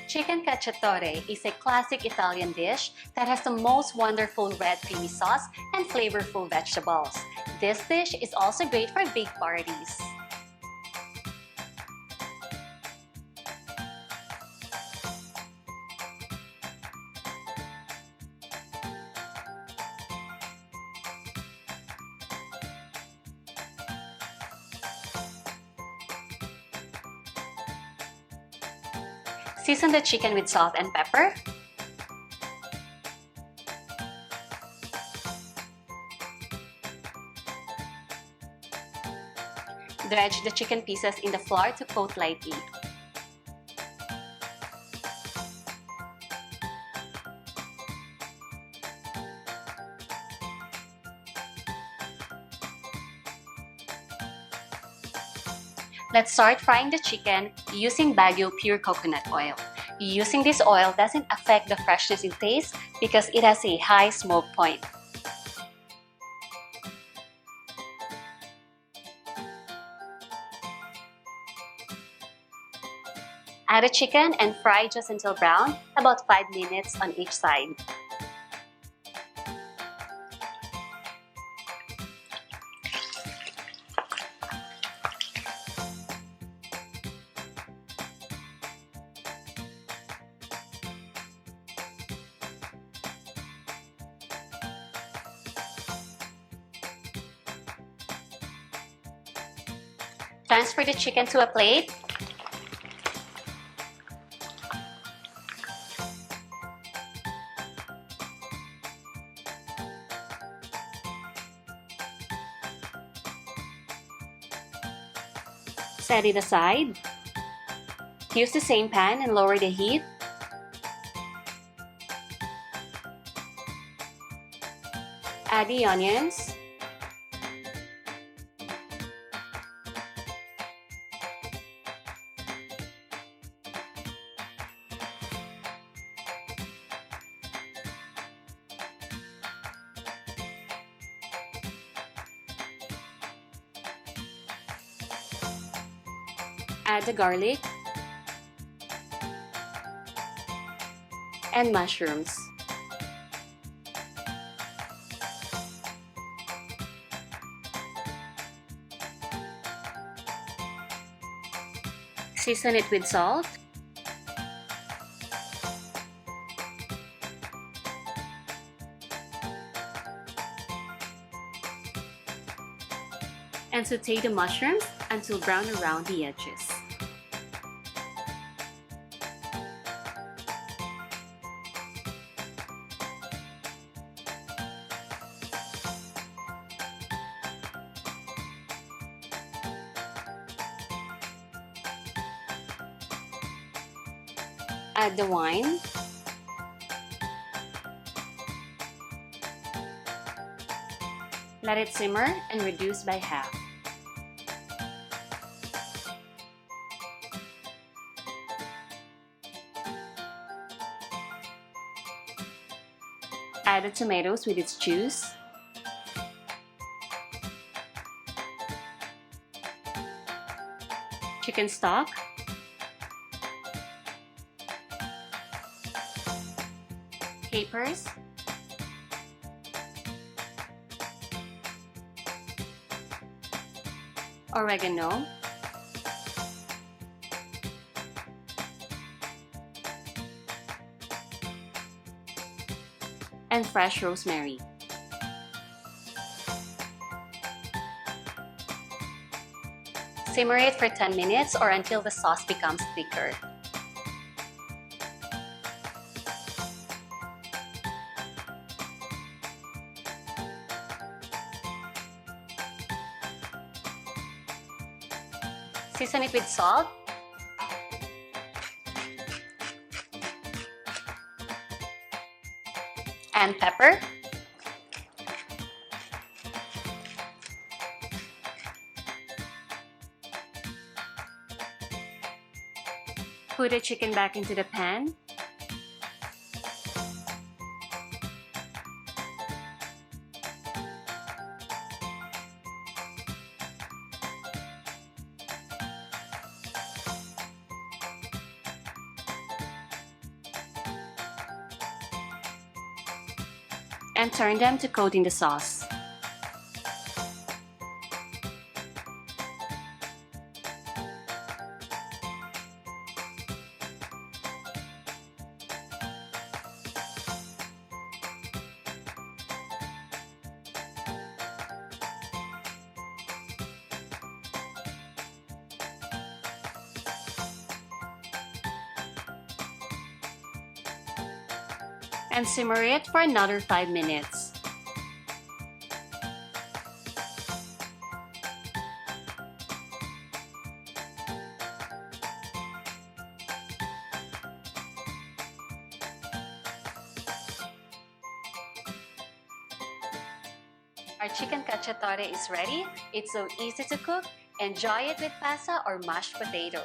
Chicken cacciatore is a classic Italian dish that has the most wonderful red creamy sauce and flavorful vegetables. This dish is also great for big parties. Season the chicken with salt and pepper. Dredge the chicken pieces in the flour to coat lightly. Let's start frying the chicken using Baguio pure coconut oil. Using this oil doesn't affect the freshness in taste because it has a high smoke point. Add the chicken and fry just until brown, about 5 minutes on each side. Transfer the chicken to a plate. Set it aside. Use the same pan and lower the heat. Add the onions. Add the garlic and mushrooms. Season it with salt. And saute the mushrooms until brown around the edges. Add the wine. Let it simmer and reduce by half. Add the tomatoes with its juice. Chicken stock. Capers. Oregano. And fresh rosemary. Simmer it for 10 minutes or until the sauce becomes thicker. Season it with salt. And pepper. Put the chicken back into the pan. and turn them to coat in the sauce. And simmer it for another 5 minutes. Our chicken cacciatore is ready. It's so easy to cook. Enjoy it with pasta or mashed potato.